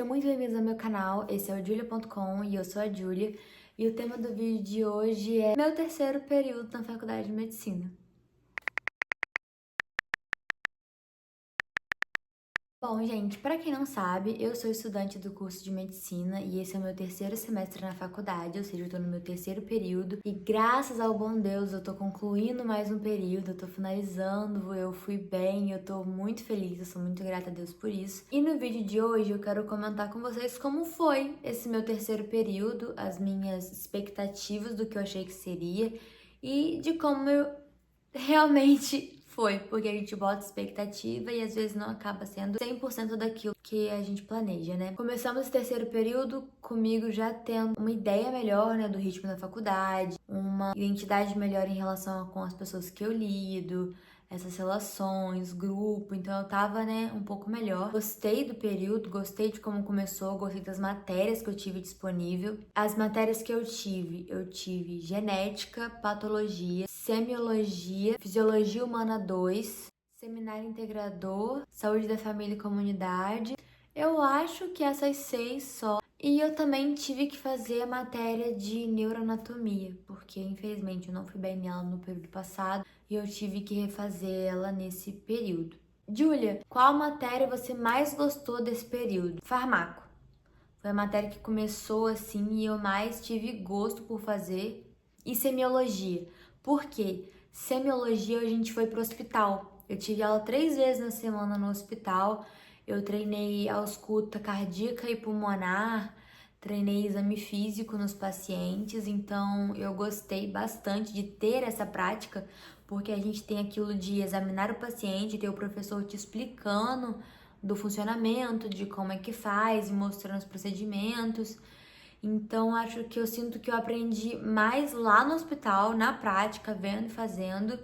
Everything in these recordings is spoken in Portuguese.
muito bem-vindos ao meu canal, esse é o Julia.com e eu sou a Julia. E o tema do vídeo de hoje é meu terceiro período na faculdade de medicina. Bom, gente, pra quem não sabe, eu sou estudante do curso de medicina e esse é o meu terceiro semestre na faculdade, ou seja, eu tô no meu terceiro período e graças ao bom Deus eu tô concluindo mais um período, eu tô finalizando, eu fui bem, eu tô muito feliz, eu sou muito grata a Deus por isso. E no vídeo de hoje eu quero comentar com vocês como foi esse meu terceiro período, as minhas expectativas do que eu achei que seria e de como eu realmente foi, porque a gente bota expectativa e às vezes não acaba sendo 100% daquilo que a gente planeja, né? Começamos esse terceiro período comigo já tendo uma ideia melhor, né, do ritmo da faculdade, uma identidade melhor em relação com as pessoas que eu lido, essas relações, grupo, então eu tava, né, um pouco melhor. Gostei do período, gostei de como começou, gostei das matérias que eu tive disponível. As matérias que eu tive genética, patologia, semiologia, fisiologia humana 2, seminário integrador, saúde da família e comunidade. Eu acho que essas 6 só. E eu também tive que fazer a matéria de neuroanatomia, porque infelizmente eu não fui bem nela no período passado e eu tive que refazer ela nesse período. Júlia, qual matéria você mais gostou desse período? Farmaco. Foi a matéria que começou assim e eu mais tive gosto por fazer. E semiologia. Por quê? Semiologia a gente foi pro hospital. Eu tive aula 3 vezes na semana no hospital. Eu treinei ausculta cardíaca e pulmonar, treinei exame físico nos pacientes, então eu gostei bastante de ter essa prática, porque a gente tem aquilo de examinar o paciente, ter o professor te explicando do funcionamento, de como é que faz, mostrando os procedimentos. Então, acho que eu sinto que eu aprendi mais lá no hospital, na prática, vendo e fazendo,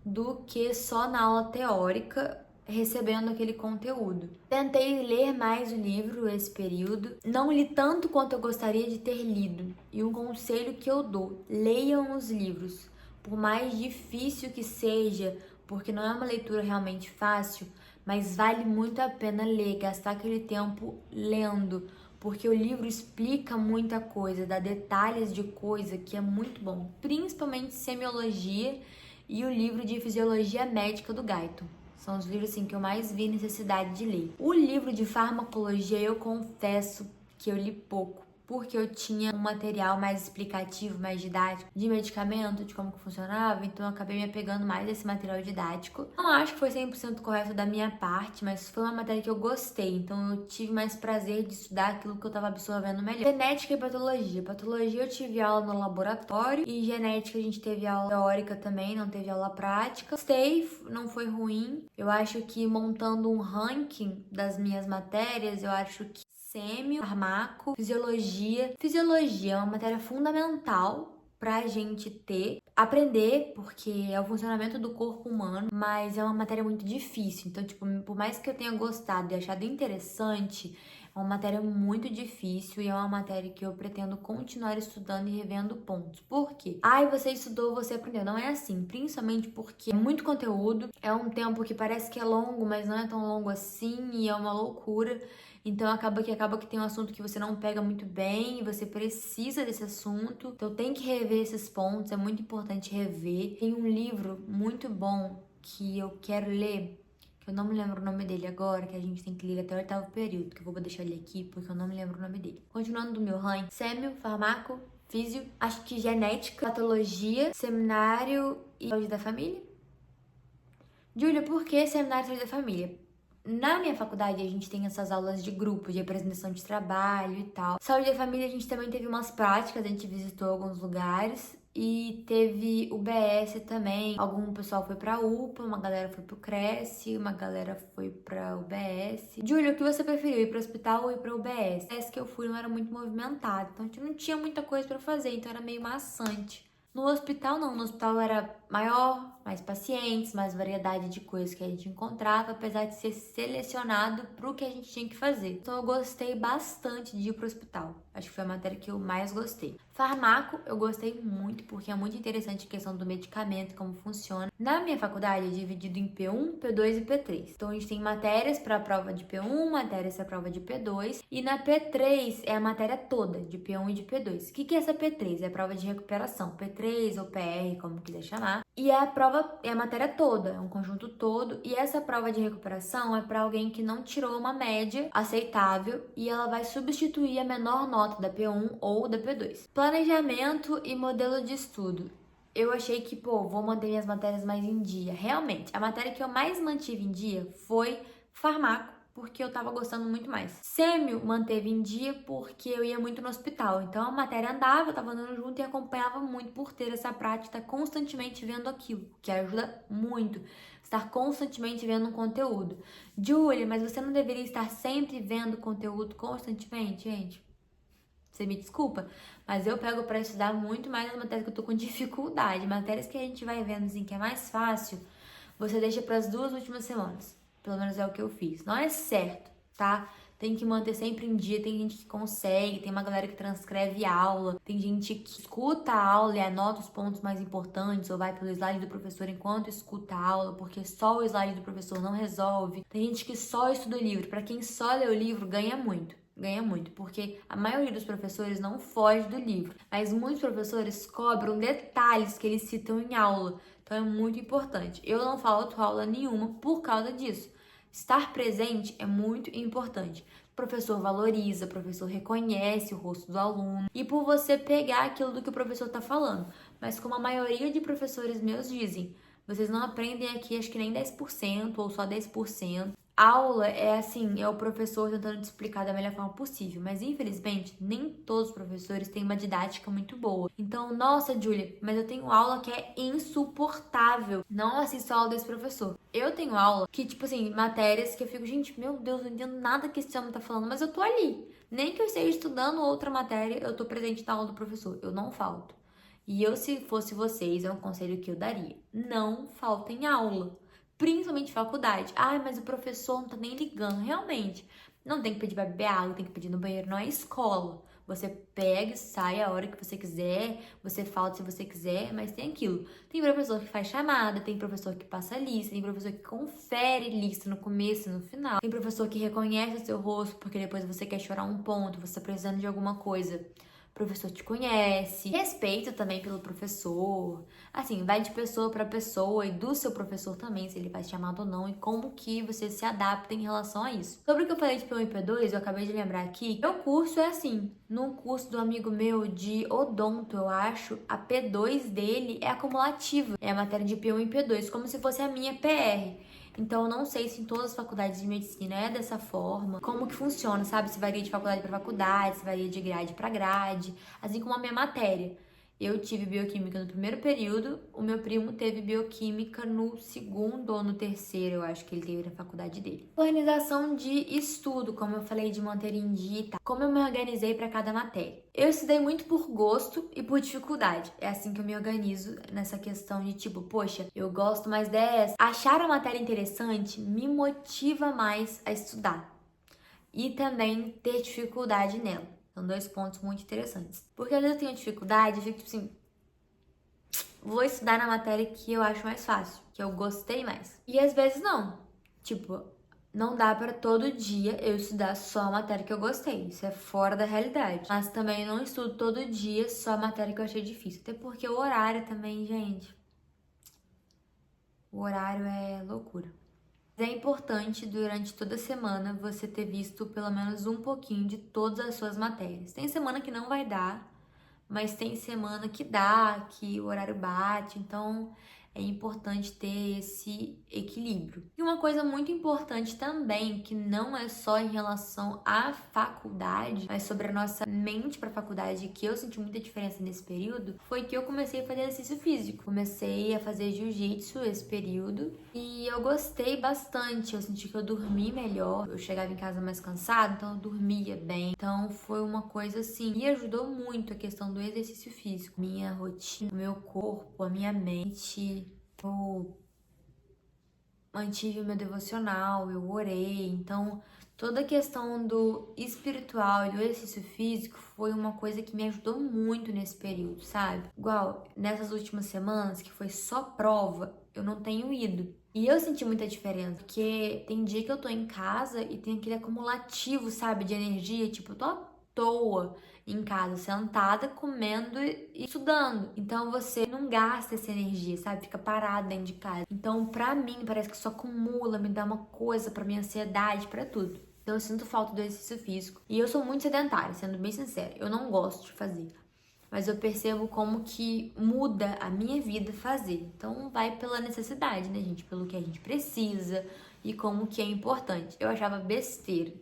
do que só na aula teórica, recebendo aquele conteúdo. Tentei ler mais o livro esse período, não li tanto quanto eu gostaria de ter lido. E um conselho que eu dou: leiam os livros. Por mais difícil que seja, porque não é uma leitura realmente fácil, mas vale muito a pena ler, gastar aquele tempo lendo, porque o livro explica muita coisa, dá detalhes de coisa que é muito bom, principalmente semiologia e o livro de fisiologia médica do Guyton. São os livros assim que eu mais vi necessidade de ler. O livro de farmacologia eu confesso que eu li pouco, porque eu tinha um material mais explicativo, mais didático de medicamento, de como que funcionava, então eu acabei me apegando mais a esse material didático. Não acho que foi 100% correto da minha parte, mas foi uma matéria que eu gostei, então eu tive mais prazer de estudar aquilo que eu estava absorvendo melhor. Genética e patologia. Patologia eu tive aula no laboratório e genética a gente teve aula teórica também, não teve aula prática. Gostei, não foi ruim. Eu acho que montando um ranking das minhas matérias, eu acho que farmaco, fisiologia. Fisiologia é uma matéria fundamental pra gente aprender, porque é o funcionamento do corpo humano, mas é uma matéria muito difícil. Então, tipo, por mais que eu tenha gostado e achado interessante, é uma matéria muito difícil e é uma matéria que eu pretendo continuar estudando e revendo pontos. Por quê? Ai, você estudou, você aprendeu. Não é assim, principalmente porque é muito conteúdo, é um tempo que parece que é longo, mas não é tão longo assim e é uma loucura. Então acaba que tem um assunto que você não pega muito bem e você precisa desse assunto. Então tem que rever esses pontos, é muito importante rever. Tem um livro muito bom que eu quero ler, que eu não me lembro o nome dele agora, que a gente tem que ler até o 8º período, que eu vou deixar ele aqui porque eu não me lembro o nome dele. Continuando do meu ranking: sêmio, farmaco, físio, acho que genética, patologia, seminário e saúde da família. Júlia, por que seminário e saúde da família? Na minha faculdade, a gente tem essas aulas de grupo, de apresentação de trabalho e tal. Saúde da família, a gente também teve umas práticas, a gente visitou alguns lugares. E teve o BS também. Algum pessoal foi pra UPA, uma galera foi pro Cresce, uma galera foi pra UBS. Júlia, o que você preferiu, ir pro hospital ou ir pra UBS? O BS que eu fui não era muito movimentado, então a gente não tinha muita coisa pra fazer, então era meio maçante. No hospital não, no hospital era maior, mais pacientes, mais variedade de coisas que a gente encontrava, apesar de ser selecionado para o que a gente tinha que fazer. Então eu gostei bastante de ir para o hospital. Acho que foi a matéria que eu mais gostei. Farmaco eu gostei muito, porque é muito interessante a questão do medicamento, como funciona. Na minha faculdade é dividido em P1, P2 e P3. Então a gente tem matérias para a prova de P1, matérias para a prova de P2, e na P3 é a matéria toda, de P1 e de P2. O que é essa P3? É a prova de recuperação, P3 ou PR, como quiser chamar. E é a prova, é a matéria toda, é um conjunto todo, e essa prova de recuperação é para alguém que não tirou uma média aceitável e ela vai substituir a menor nota da P1 ou da P2. Planejamento e modelo de estudo. Eu achei que, vou manter minhas matérias mais em dia. Realmente, a matéria que eu mais mantive em dia foi farmaco, porque eu tava gostando muito mais. Sêmio manteve em dia porque eu ia muito no hospital. Então a matéria andava, eu tava andando junto e acompanhava muito por ter essa prática constantemente vendo aquilo, que ajuda muito. Estar constantemente vendo um conteúdo. Julia, mas você não deveria estar sempre vendo conteúdo constantemente, gente? Você me desculpa, mas eu pego para estudar muito mais as matérias que eu tô com dificuldade. Matérias que a gente vai vendo assim que é mais fácil, você deixa para as 2 últimas semanas. Pelo menos é o que eu fiz. Não é certo, tá? Tem que manter sempre em dia, tem gente que consegue, tem uma galera que transcreve aula, tem gente que escuta a aula e anota os pontos mais importantes, ou vai pelo slide do professor enquanto escuta a aula, porque só o slide do professor não resolve. Tem gente que só estuda o livro. Para quem só lê o livro, ganha muito. Ganha muito, porque a maioria dos professores não foge do livro, mas muitos professores cobram detalhes que eles citam em aula, então é muito importante. Eu não falto aula nenhuma por causa disso. Estar presente é muito importante. O professor valoriza, o professor reconhece o rosto do aluno e por você pegar aquilo do que o professor está falando. Mas como a maioria de professores meus dizem, vocês não aprendem aqui acho que nem 10% ou só 10%. Aula é assim, é o professor tentando te explicar da melhor forma possível, mas infelizmente nem todos os professores têm uma didática muito boa. Então, nossa, Júlia, mas eu tenho aula que é insuportável. Não assisto a aula desse professor. Eu tenho aula que, tipo assim, matérias que eu fico, gente, meu Deus, não entendo nada que esse homem tá falando, mas eu tô ali. Nem que eu esteja estudando outra matéria, eu tô presente na aula do professor. Eu não falto. E eu, se fosse vocês, é um conselho que eu daria. Não faltem aula. Principalmente faculdade. Ai, mas o professor não tá nem ligando. Realmente, não tem que pedir pra beber água, tem que pedir no banheiro, não é escola. Você pega e sai a hora que você quiser, você falta se você quiser, mas tem aquilo. Tem professor que faz chamada, tem professor que passa lista, tem professor que confere lista no começo e no final. Tem professor que reconhece o seu rosto porque depois você quer chorar um ponto, você tá precisando de alguma coisa. O professor te conhece, respeito também pelo professor, assim, vai de pessoa para pessoa e do seu professor também, se ele vai te chamar ou não, e como que você se adapta em relação a isso. Sobre o que eu falei de P1 e P2, eu acabei de lembrar aqui, meu curso é assim, no curso do amigo meu de odonto, eu acho, a P2 dele é acumulativa, é a matéria de P1 e P2, como se fosse a minha PR. Então, eu não sei se em todas as faculdades de medicina é dessa forma, como que funciona, sabe? Se varia de faculdade para faculdade, se varia de grade para grade, assim como a minha matéria. Eu tive bioquímica no primeiro período, o meu primo teve bioquímica no segundo ou no terceiro, eu acho que ele teve na faculdade dele. Organização de estudo, como eu falei, de manter em dia e tal. Como eu me organizei para cada matéria. Eu estudei muito por gosto e por dificuldade. É assim que eu me organizo nessa questão de tipo, poxa, eu gosto mais dessa. Achar a matéria interessante me motiva mais a estudar. E também ter dificuldade nela. São 2 pontos muito interessantes. Porque às vezes eu tenho dificuldade, eu fico tipo assim, vou estudar na matéria que eu acho mais fácil, que eu gostei mais. E às vezes não. Tipo, não dá pra todo dia eu estudar só a matéria que eu gostei. Isso é fora da realidade. Mas também não estudo todo dia só a matéria que eu achei difícil. Até porque o horário também, gente. O horário é loucura. É importante durante toda a semana você ter visto pelo menos um pouquinho de todas as suas matérias. Tem semana que não vai dar, mas tem semana que dá, que o horário bate, então é importante ter esse equilíbrio. E uma coisa muito importante também, que não é só em relação à faculdade, mas sobre a nossa mente para a faculdade, que eu senti muita diferença nesse período, foi que eu comecei a fazer exercício físico. Comecei a fazer jiu-jitsu esse período e eu gostei bastante. Eu senti que eu dormi melhor, eu chegava em casa mais cansada, então eu dormia bem. Então foi uma coisa assim, me ajudou muito a questão do exercício físico, minha rotina, o meu corpo, a minha mente. Eu mantive o meu devocional, eu orei, então toda a questão do espiritual e do exercício físico foi uma coisa que me ajudou muito nesse período, sabe? Igual, nessas últimas semanas, que foi só prova, eu não tenho ido. E eu senti muita diferença, porque tem dia que eu tô em casa e tem aquele acumulativo, sabe, de energia, tipo, eu tô à toa em casa, sentada, comendo e estudando. Então você não gasta essa energia, sabe? Fica parado dentro de casa. Então, pra mim, parece que isso acumula, me dá uma coisa pra minha ansiedade, pra tudo. Então eu sinto falta do exercício físico. E eu sou muito sedentária, sendo bem sincera. Eu não gosto de fazer. Mas eu percebo como que muda a minha vida fazer. Então vai pela necessidade, né, gente? Pelo que a gente precisa e como que é importante. Eu achava besteira.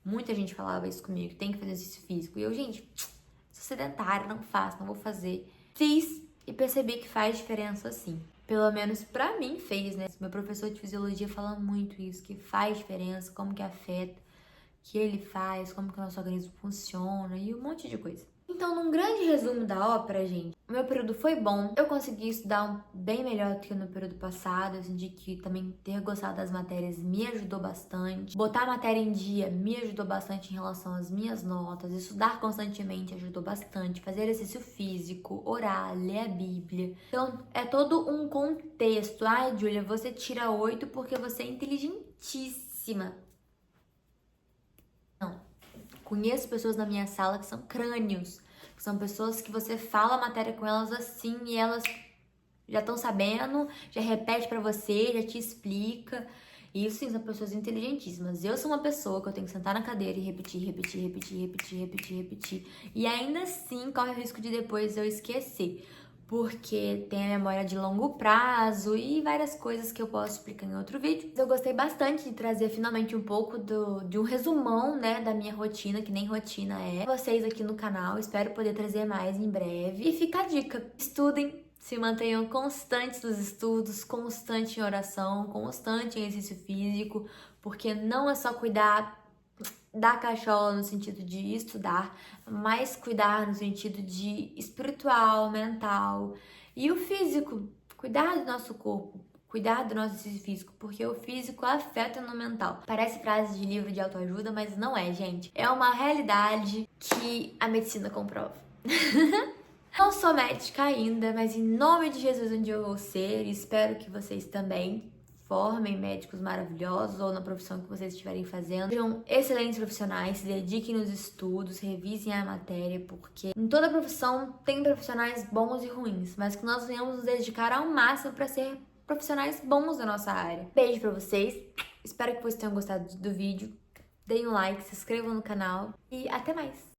Muita gente falava isso comigo, tem que fazer exercício físico. E eu, gente, sou sedentária, não faço, não vou fazer. Fiz e percebi que faz diferença sim. Pelo menos pra mim fez, né? Meu professor de fisiologia fala muito isso, que faz diferença, como que afeta, que ele faz, como que o nosso organismo funciona e um monte de coisa. Então, num grande resumo da ópera, gente, o meu período foi bom. Eu consegui estudar bem melhor do que no período passado. Eu senti que também ter gostado das matérias me ajudou bastante. Botar a matéria em dia me ajudou bastante em relação às minhas notas. Estudar constantemente ajudou bastante. Fazer exercício físico, orar, ler a Bíblia. Então, é todo um contexto. Ai, Júlia, você tira 8 porque você é inteligentíssima. Não. Conheço pessoas na minha sala que são crânios, que são pessoas que você fala a matéria com elas assim e elas já estão sabendo, já repete pra você, já te explica. E isso sim, são pessoas inteligentíssimas. Eu sou uma pessoa que eu tenho que sentar na cadeira e repetir. E ainda assim corre o risco de depois eu esquecer. Porque tem a memória de longo prazo e várias coisas que eu posso explicar em outro vídeo. Eu gostei bastante de trazer finalmente um pouco de um resumão, né, da minha rotina, que nem rotina é, vocês aqui no canal. Espero poder trazer mais em breve. E fica a dica, estudem, se mantenham constantes nos estudos, constante em oração, constante em exercício físico, porque não é só cuidar da cachola no sentido de estudar, mas cuidar no sentido de espiritual, mental e o físico, cuidar do nosso corpo, cuidar do nosso exercício físico, porque o físico afeta no mental. Parece frase de livro de autoajuda, mas não é, gente. É uma realidade que a medicina comprova. Não sou médica ainda, mas em nome de Jesus um dia eu vou ser e espero que vocês também formem médicos maravilhosos ou na profissão que vocês estiverem fazendo. Sejam excelentes profissionais, se dediquem nos estudos, revisem a matéria, porque em toda profissão tem profissionais bons e ruins, mas que nós venhamos nos dedicar ao máximo para ser profissionais bons da nossa área. Beijo pra vocês, espero que vocês tenham gostado do vídeo. Deem um like, se inscrevam no canal e até mais!